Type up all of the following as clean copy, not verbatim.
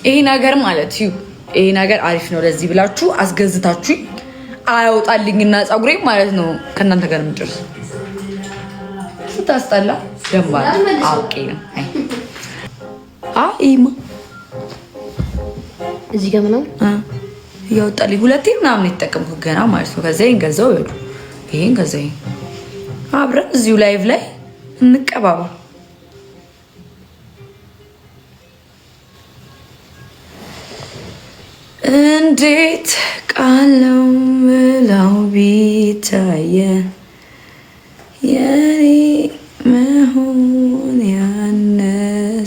ይሄ ነገር ማለት ይሄ ነገር አሪፍ ነው ለዚህ ብላችሁ አስገዝታችሁ አያውጣልኝና ፀጉሬ ማለት ነው ከእናንተ ጋር ምንጭርስ ስታስጠላ ደምባ አውቄ ነው። አይማ እዚህ ጋር ምናምን ያወጣልኝ ሁለቴ ምናምን የተጠቀምኩት ገና ማለት ነው። ከዛ ይሄን ገዛው ይሉ ይሄን ከዛ ይሄን አብረን እዚሁ ላይቭ ላይ እንቀባባ። እንዴት ቃለው ብለው ቢታየ የኔ መሆን ያነሰብህ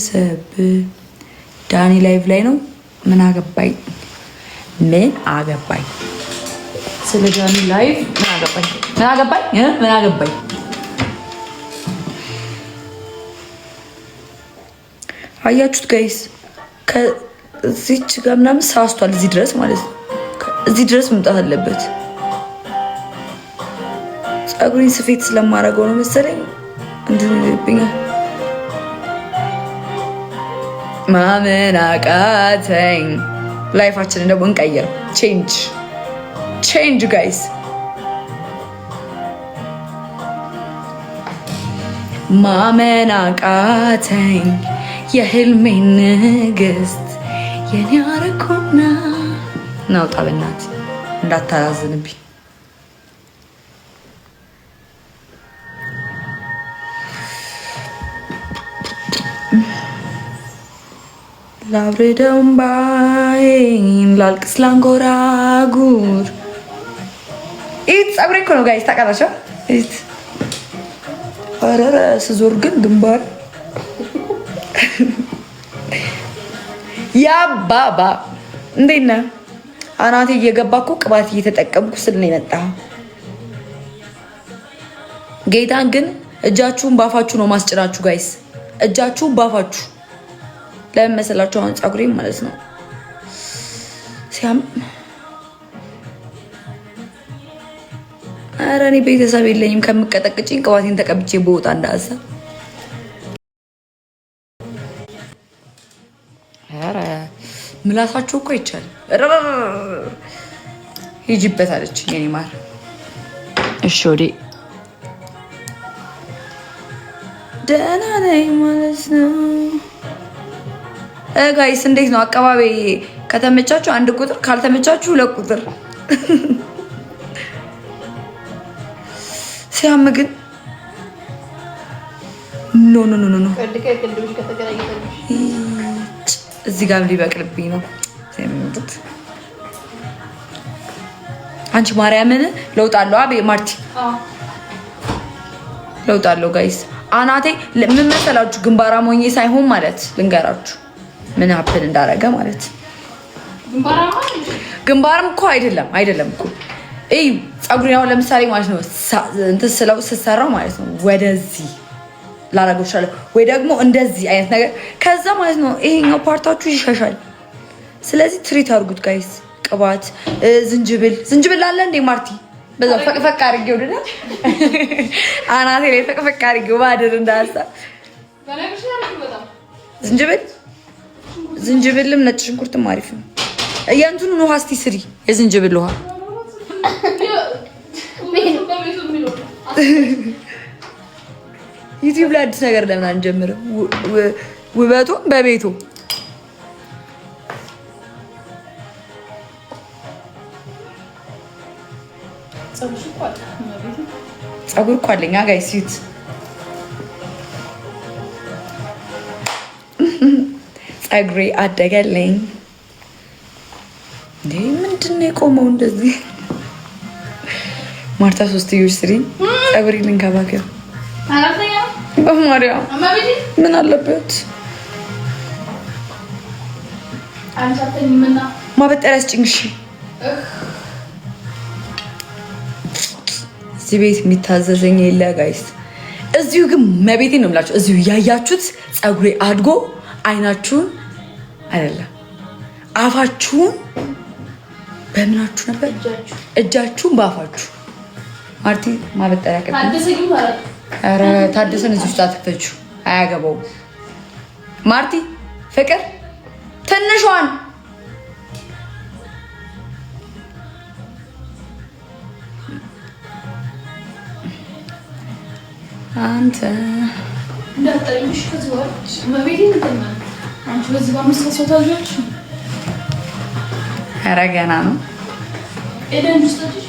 ዳኒ ላይቭ ላይ ነው። ምን አገባኝ ምን አገባኝ ስለ ዳኒ ላይቭ ምን አገባኝ ምን አገባኝ ምን አገባኝ። አያችሁት ጋይስ ከዚች ጋር ምናምን ሳስቷል እዚህ ድረስ ማለት ነው። እዚህ ድረስ መምጣት አለበት። ፀጉሬን ስፌት ስለማደርገው ነው መሰለኝ እንትን ይልብኛል። ማመን አቃተኝ። ላይፋችንን ደግሞ እንቀይር። ቼንጅ ጋይስ ማመን አቃተኝ የህልሜን ንግስት የኔ አረኮና ናውጣ በናት እንዳታዛዝንብኝ። ላብርደው እምባዬን ላልቅስ ላንጎራጉር። ኢት ፀጉሬ እኮ ነው ጋይስ ታውቃላችሁ። ኢት አረረ ስዞር ግን ግንባር ያባባ እንዴት ነህ? አናቴ እየገባ እኮ ቅባት እየተጠቀምኩ ስል ነው የመጣው። ጌታን ግን እጃችሁን ባፋችሁ ነው ማስጭናችሁ ጋይስ። እጃችሁን ባፋችሁ ለምን መሰላችሁ? አሁን ፀጉሬ ማለት ነው ሲያም ኧረ እኔ ቤተሰብ የለኝም ከምቀጠቅጭኝ ቅባቴን ተቀብቼ በወጣ እንዳሰብ ምላሳችሁ እኮ ይቻላል። ሂጂበት አለችኝ የኔ ማር። እሺ ወዴ ደህና ነኝ ማለት ነው ጋይስ። እንዴት ነው አቀባቢ? ከተመቻችሁ 1 ቁጥር ካልተመቻችሁ 2 ቁጥር። ሲያም ግን ኖ እዚህ ጋር ሊበቅልብኝ ነው የሚመጡት። አንቺ ማርያምን ለውጣለሁ። አቤ ማርቲ ለውጣለሁ ጋይስ። አናቴ ምን መሰላችሁ? ግንባራ ሞኝ ሳይሆን ማለት ልንገራችሁ ምን ሀፕን እንዳረገ ማለት ግንባርም እኮ አይደለም እኮ እይ ፀጉሬን አሁን ለምሳሌ ማለት ነው እንትን ስለው ስሰራው ማለት ነው ወደዚህ ላረገው ይችላል ወይ ደግሞ እንደዚህ አይነት ነገር ከዛ ማለት ነው ይሄኛው ፓርታችሁ ይሻሻል። ስለዚህ ትሪት አድርጉት ጋይስ። ቅባት ዝንጅብል አለ እንዴ ማርቲ? በዛው ፈቅፈቅ አድርጌው ወደዳ አናቴ ላይ ፈቅፈቅ አድርጌው ባድር እንዳሳ ዝንጅብልም ነጭ ሽንኩርትም አሪፍ ነው። እያንቱን ውሃ እስቲ ስሪ የዝንጅብል ውሃ ዩቲዩብ ላይ አዲስ ነገር ለምን አንጀምርም? ውበቱን በቤቱ ፀጉር እኮ አለኝ ጋይስ። ዩት ፀጉሬ አደገለኝ እንዴ! ምንድን ነው የቆመው እንደዚህ? ማርታ 3 ስሪ ፀጉሬ ልንከባከብ በማርያም ምን አለበት ማበጠሪያ ስጭኝ። እዚህ ቤት የሚታዘዘኝ የለ ጋይስ። እዚሁ ግን መቤቴ ነው የምላችሁ። እዚሁ ያያችሁት ፀጉሬ አድጎ አይናችሁን አይደለም አፋችሁን በምናችሁ ነበር እጃችሁን በአፋችሁ ማርቲ ማበጠሪያ ቀጥ ኧረ ታደሰን እዚህ ውስጥ አትክተችው፣ አያገባውም። ማርቲ ፍቅር ትንሿ ትንሿን አንተ እንዳጠሪሽ ከዝዋል ማቤቴን እንትና አንቺ በዚህ በአምስት ሰው ታውቂያለሽ? ኧረ ገና ነው። ኤደን ጁስታችሁ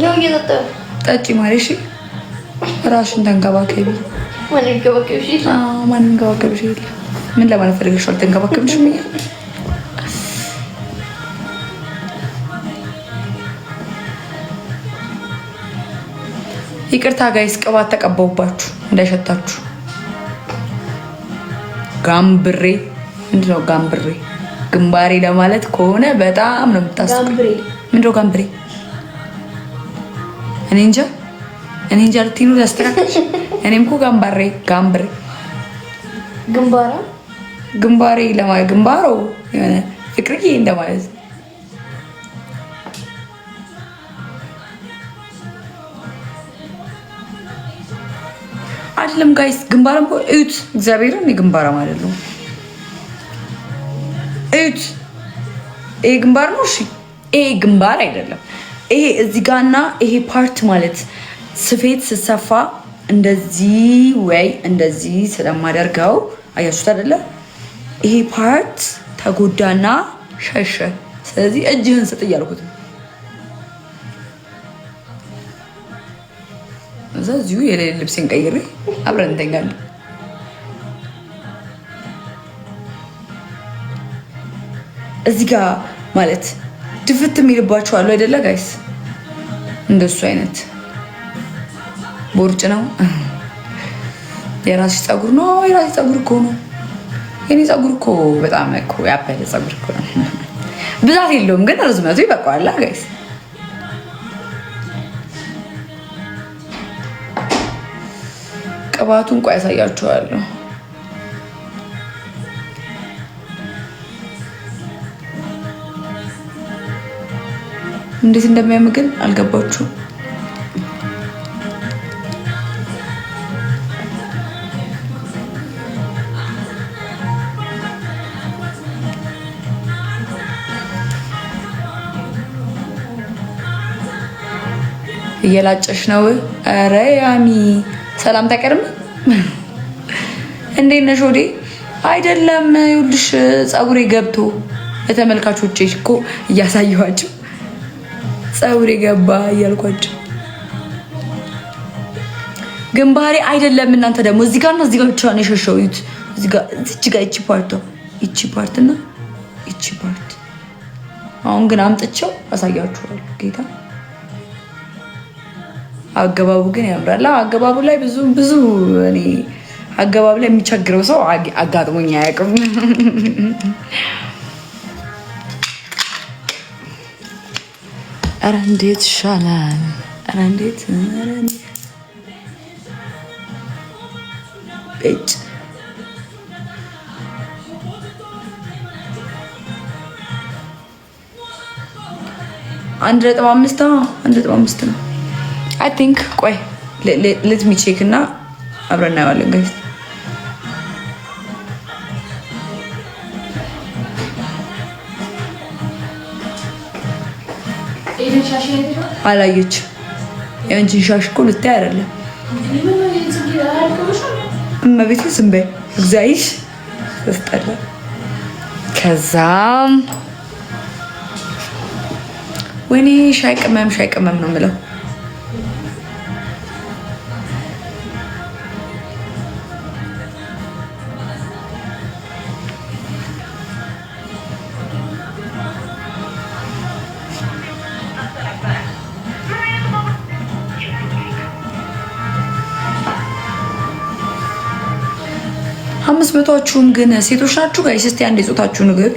ያው እየጠጣሁ ጠጪ ማለሽ ራስሽን ተንከባከቢ። ማን ይንከባከብሽ? ማን ይንከባከብሽ? ምን ለማለት ፈልገሽ? አልተንከባከብሽም። ይቅርታ ጋይስ፣ ቅባት ተቀባውባችሁ እንዳይሸታችሁ። ጋምብሬ ምንድን ነው? ጋምብሬ ግንባሬ ለማለት ከሆነ በጣም ነው የምታስበው። ምንድን ነው ጋምብሬ? እኔ እንጃ ልትይኑ ያስተካክልሽ። እኔም እኮ ጋምባሬ ጋምብሬ ግንባሬ ለማለት ግንባሮ የሆነ ፍቅርዬ እንደማለት አይደለም ጋይስ። ግንባራም እዩት፣ እግዚአብሔርን ግንባራ ማለት ነው። እዩት፣ ይሄ ግንባር ነው። እሺ ይሄ ግንባር አይደለም። ይሄ እዚህ ጋርና ይሄ ፓርት ማለት ስፌት ስሰፋ እንደዚህ ወይ እንደዚህ ስለማደርገው አያችሁት አይደለ? ይሄ ፓርት ተጎዳና ሸሸ። ስለዚህ እጅህን ስጥ እያልኩት እዚሁ የሌለ ልብሴን ቀይሬ አብረን እንተኛለን። እዚህ ጋር ማለት ድፍት የሚልባቸው አሉ አይደለ ጋይስ? እንደሱ አይነት ቦርጭ ነው። የራስሽ ፀጉር ነው። የራስሽ ፀጉር እኮ ነው። የኔ ፀጉር እኮ በጣም እኮ ያበደ ፀጉር እኮ ነው። ብዛት የለውም ግን ርዝመቱ ይበቃዋል ጋይስ። ቅባቱን ቆይ ያሳያችኋለሁ። እንዴት እንደሚያምግን አልገባችሁም? እየላጨሽ ነው። ኧረ ያሚ ሰላም ታቀርም። እንዴት ነሽ? ወዴ አይደለም ይኸውልሽ፣ ፀጉሬ ገብቶ ለተመልካቾቼ እኮ እያሳየኋቸው ፀጉሬ ገባ እያልኳቸው ግንባሬ አይደለም። እናንተ ደግሞ እዚህ ጋርና እዚህ ጋር ብቻ ነው የሸሸው። እዚህ ጋር እዚህ ጋር እቺ ፓርት እና እቺ ፓርት። አሁን ግን አምጥቼው አሳያችኋለሁ። ጌታ አገባቡ ግን ያምራል። አገባቡ ላይ ብዙ እኔ አገባቡ ላይ የሚቸግረው ሰው አጋጥሞኝ አያውቅም። ኧረ እንዴት ይሻላል! ኧረ እንዴት እጭ አንድ ነጥብ አምስት ነው። አይ ቲንክ ቆይ ሌት ሚ ቼክ እና አብረን እናየዋለን ጋይስ። አላየች የአንቺን ሻሽ እኮ ልታይ አይደለም እመቤቴ፣ ዝም በይ እግዚአብሔር ተስጠላ። ከዛም ወይኔ ሻይ ቅመም ነው የምለው። አምስት መቶዎቹም ግን ሴቶች ናችሁ ጋይስ? እስቲ አንድ የጾታችሁ ንገር።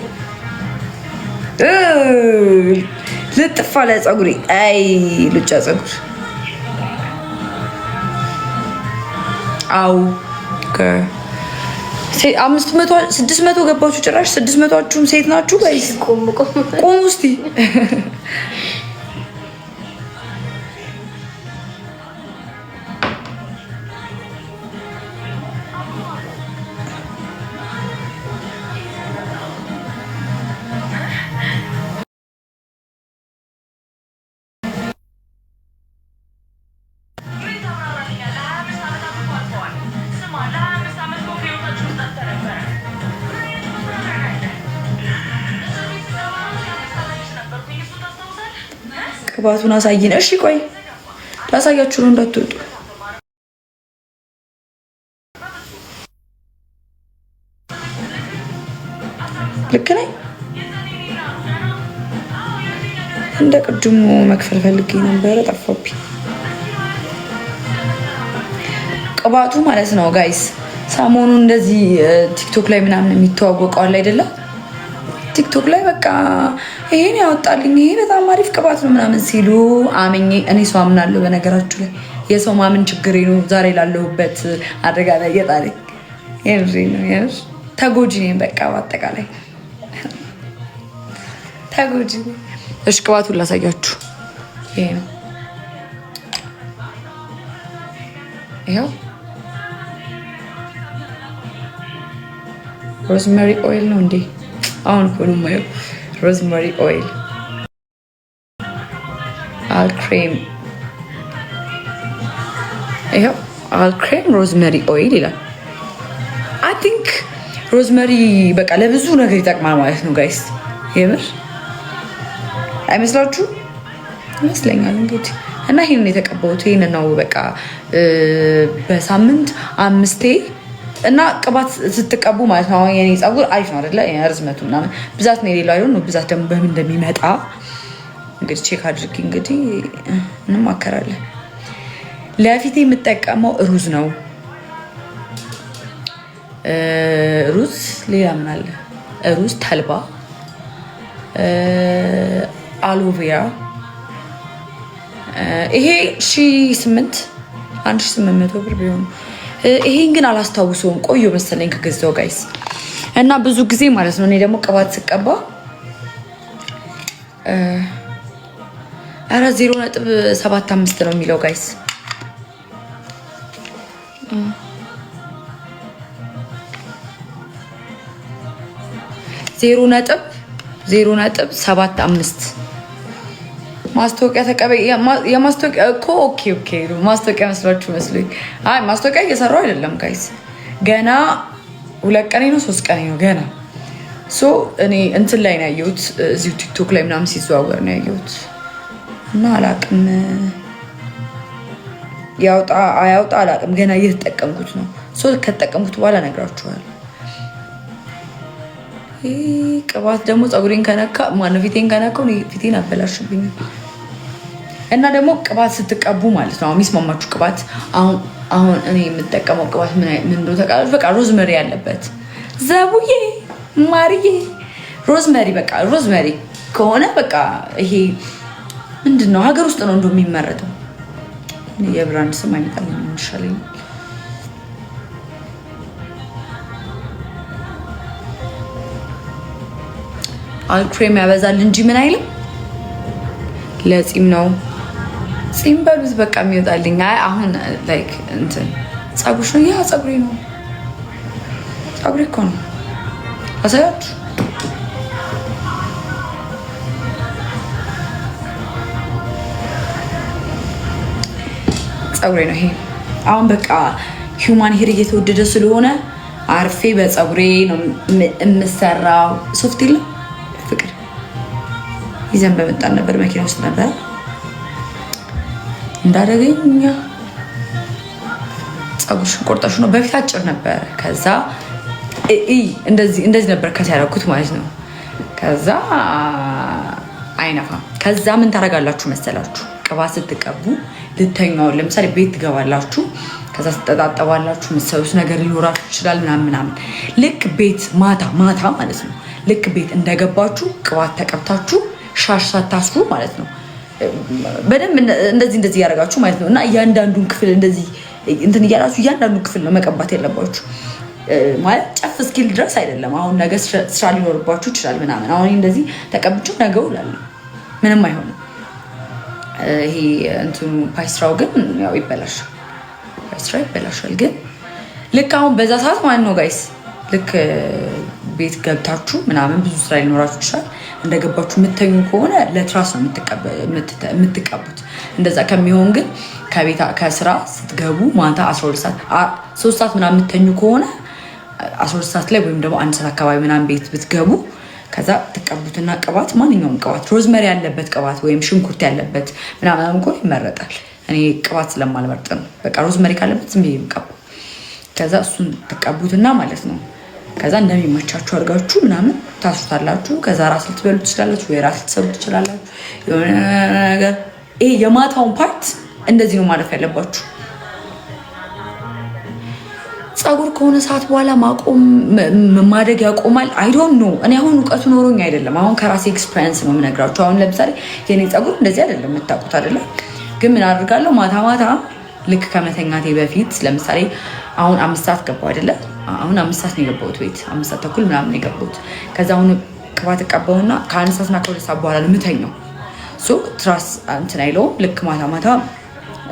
ልጥፋ ለፀጉሬ አይ ሉጫ ፀጉር አው አምስት መቶ 600 ገባችሁ ጭራሽ 600ዎቹም ሴት ናችሁ ጋይስ? ቆሙ እስቲ ቅባቱን አሳይን። እሺ ቆይ ላሳያችሁ ነው እንዳትወጡ። ልክ ነኝ። እንደ ቅድሙ መክፈል ፈልጌ ነበረ ጠፋብኝ። ቅባቱ ማለት ነው ጋይስ። ሰሞኑ እንደዚህ ቲክቶክ ላይ ምናምን የሚተዋወቀው አለ አይደለም? ቲክቶክ ላይ በቃ ይሄን ያወጣልኝ ይሄ በጣም አሪፍ ቅባት ነው ምናምን ሲሉ አምኜ እኔ ሰው አምናለሁ። በነገራችሁ ላይ የሰው ማመን ችግሬ ነው። ዛሬ ላለሁበት አደጋ ላይ የጣለኝ የምሬ ነው። ተጎጂ ነኝ በቃ በአጠቃላይ ተጎጂ ነኝ። እሺ ቅባቱን ላሳያችሁ። ይሄ ነው። ይሄው ሮዝመሪ ኦይል ነው እንዴ? አሁን እኮ ነው የማየው። ሮዝመሪ ኦይል አልክሬም፣ ይሄው አልክሬም ሮዝመሪ ኦይል ይላል። አይ ቲንክ ሮዝመሪ በቃ ለብዙ ነገር ይጠቅማል ማለት ነው ጋይስ። የምር አይመስላችሁ? ይመስለኛል እንግዲህ። እና ይሄንን የተቀባሁት ይሄንን ነው በቃ በሳምንት 5 እና ቅባት ስትቀቡ ማለት ነው። አሁን የኔ ፀጉር አሪፍ ነው አይደለ? ርዝመቱ ምናምን ብዛት ነው የሌለው አይሆን ነው። ብዛት ደግሞ በምን እንደሚመጣ እንግዲህ ቼክ አድርጊ። እንግዲህ እንማከራለን። ለፊቴ የምጠቀመው ሩዝ ነው። ሩዝ ሌላ ምን አለ? ሩዝ፣ ተልባ፣ አሎቬራ። ይሄ 1800 ብር ቢሆን ይሄን ግን አላስታውሰውም። ቆዮ መሰለኝ ከገዛው ጋይስ። እና ብዙ ጊዜ ማለት ነው እኔ ደግሞ ቅባት ስቀባ ኧረ 0.75 ነው የሚለው ጋይስ። 0.75 ማስታወቂያ ተቀበይ። የማስታወቂያ እኮ ኦኬ ማስታወቂያ መስሏችሁ መስሎኝ። አይ ማስታወቂያ እየሰራው አይደለም ጋይስ። ገና 2 ቀኔ ነው 3 ቀኔ ነው ገና። ሶ እኔ እንትን ላይ ነው ያየሁት፣ እዚሁ ቲክቶክ ላይ ምናምን ሲዘዋወር ነው ያየሁት። እና አላቅም ያውጣ አያውጣ አላቅም። ገና እየተጠቀምኩት ነው። ሶ ከተጠቀምኩት በኋላ እነግራችኋለሁ። ይሄ ቅባት ደግሞ ፀጉሬን ከነካ ማነው ፊቴን ከነካው ፊቴን አበላሽብኝ። እና ደግሞ ቅባት ስትቀቡ ማለት ነው የሚስማማችሁ ቅባት አሁን እኔ የምጠቀመው ቅባት ምን እንደው ተቃላችሁ በቃ ሮዝመሪ ያለበት ዘቡዬ ማርዬ ሮዝመሪ በቃ ሮዝመሪ ከሆነ በቃ ይሄ ምንድነው ሀገር ውስጥ ነው እንደው የሚመረተው። የብራንድ ስም አይመጣልኝም ይሻለኝ። አልክሬም ያበዛል እንጂ ምን አይልም። ለጺም ነው ጺም በብዝ በቃ የሚወጣልኝ። አይ አሁን ላይክ እንትን ፀጉርሽ ነው። ያ ፀጉሬ ነው። ፀጉሬ እኮ ነው። አሳያችሁ ፀጉሬ ነው ይሄ። አሁን በቃ ሂውማን ሄር እየተወደደ ስለሆነ አርፌ በፀጉሬ ነው የምሰራው። ሶፍት የለም ፍቅር ይዘን በመጣን ነበር፣ መኪና ውስጥ ነበር እንዳደገኛ ፀጉርሽን ቆርጠሽ ነው። በፊት አጭር ነበር። ከዛ እንደዚህ ነበር ከሲያደርጉት ማለት ነው። ከዛ አይነፋም። ከዛ ምን ታደርጋላችሁ መሰላችሁ? ቅባት ስትቀቡ ልተኛው ለምሳሌ ቤት ትገባላችሁ። ከዛ ትጠጣጠባላችሁ። የምትሰሩት ነገር ሊኖራችሁ ይችላል ምናምን። ልክ ቤት ማታ ማለት ነው ልክ ቤት እንደገባችሁ ቅባት ተቀብታችሁ ሻሽ ሳታስሩ ማለት ነው በደንብ እንደዚህ ያደርጋችሁ ማለት ነው። እና እያንዳንዱን ክፍል እንደዚህ እንትን እያላችሁ እያንዳንዱን ክፍል ነው መቀባት ያለባችሁ ማለት ጨፍ እስኪል ድረስ አይደለም። አሁን ነገ ስራ ሊኖርባችሁ ይችላል ምናምን። አሁን እንደዚህ ተቀብቼው ነገ እውላለሁ ምንም አይሆንም። ይሄ እንትኑ ፓይስትራው ግን ያው ይበላሻል። ፓይስትራ ይበላሻል። ግን ልክ አሁን በዛ ሰዓት ማለት ነው ጋይስ ልክ ቤት ገብታችሁ ምናምን ብዙ ስራ ሊኖራችሁ ይችላል። እንደገባችሁ የምተኙ ከሆነ ለትራስ ነው የምትቀቡት። እንደዛ ከሚሆን ግን ከስራ ስትገቡ ማታ 12 ሰዓት 3 ሰዓት ምናምን የምተኙ ከሆነ 12 ሰዓት ላይ ወይም ደግሞ 1 ሰዓት አካባቢ ምናምን ቤት ብትገቡ ከዛ ተቀቡትና ቅባት ማንኛውም ቅባት ሮዝመሪ ያለበት ቅባት ወይም ሽንኩርት ያለበት ምናምን እኮ ይመረጣል። እኔ ቅባት ስለማልመርጥ ነው። በቃ ሮዝመሪ ካለበት ዝም ብዬ የምቀባው። ከዛ እሱን ተቀቡትና ማለት ነው። ከዛ እንደሚመቻችሁ አድርጋችሁ ምናምን ታሱታላችሁ። ከዛ ራስ ልትበሉ ትችላላችሁ ወይ ራስ ልትሰሩ ትችላላችሁ። የሆነ ነገር ይሄ የማታውን ፓርት እንደዚህ ነው ማለፍ ያለባችሁ። ፀጉር ከሆነ ሰዓት በኋላ ማደግ ያቆማል። አይ ዶንት ኖ። እኔ አሁን እውቀቱ ኖሮኝ አይደለም፣ አሁን ከራሴ ኤክስፒሪየንስ ነው የምነግራችሁ። አሁን ለምሳሌ የኔ ፀጉር እንደዚህ አይደለም የምታውቁት አይደለም። ግን ምን አድርጋለሁ ማታ ማታ ልክ ከመተኛቴ በፊት ለምሳሌ አሁን 5 ሰዓት ገባሁ አይደለ? አሁን 5 ሰዓት ነው የገባሁት ቤት 5 ሰዓት ተኩል ምናምን ነው የገባሁት። ከዛ አሁን ቅባት ቀባውና ከ1 ሰዓትና ከ2 ሰዓት በኋላ ነው የምተኛው። ትራስ እንትን አይለውም። ልክ ማታ ማታ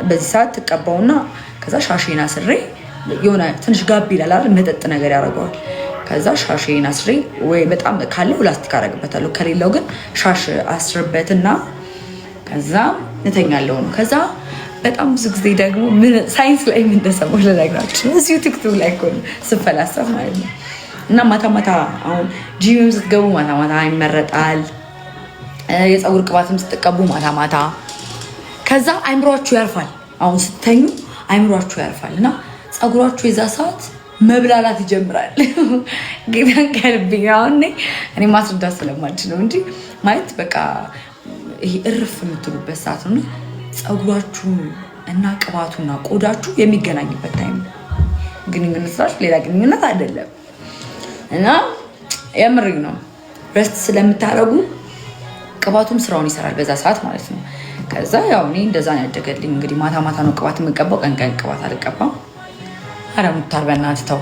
በዚህ ሰዓት ተቀባውና ከዛ ሻሼን አስሬ የሆነ ትንሽ ጋብ ይላል አይደል? መጠጥ ነገር ያደርገዋል። ከዛ ሻሼን አስሬ ወይ በጣም ካለው ላስቲክ አደርግበታለሁ፣ ከሌለው ግን ሻሽ አስርበትና ከዛ እተኛለሁ ነው። ከዛ በጣም ብዙ ጊዜ ደግሞ ሳይንስ ላይ ምን እንደሰማሁ ልነግራችሁ እዚሁ ቲክቶክ ላይ እኮ ስፈላሰፍ ማለት ነው። እና ማታ ማታ አሁን ጂም ስትገቡ ማታ ማታ ይመረጣል። የፀጉር ቅባትም ስትቀቡ ማታ ማታ። ከዛ አይምሯችሁ ያርፋል። አሁን ስተኙ አይምሯችሁ ያርፋል እና ፀጉራችሁ የዛ ሰዓት መብላላት ይጀምራል። ጌታን ከልብኝ አሁን እኔ ማስረዳት ስለማልችል ነው እንጂ ማለት በቃ ይሄ እርፍ የምትሉበት ሰዓት ነው። ፀጉራችሁ እና ቅባቱና ቆዳችሁ የሚገናኝበት ታይም ነው። ግንኙነት ስራችሁ ሌላ ግንኙነት አይደለም። እና የምርኝ ነው ረስት ስለምታረጉ ቅባቱም ስራውን ይሰራል በዛ ሰዓት ማለት ነው። ከዛ ያው እኔ እንደዛ ነው ያደገልኝ። እንግዲህ ማታ ማታ ነው ቅባት የምቀባው፣ ቀን ቀን ቅባት አልቀባም። አረ ሙታር በእናትህ ተው።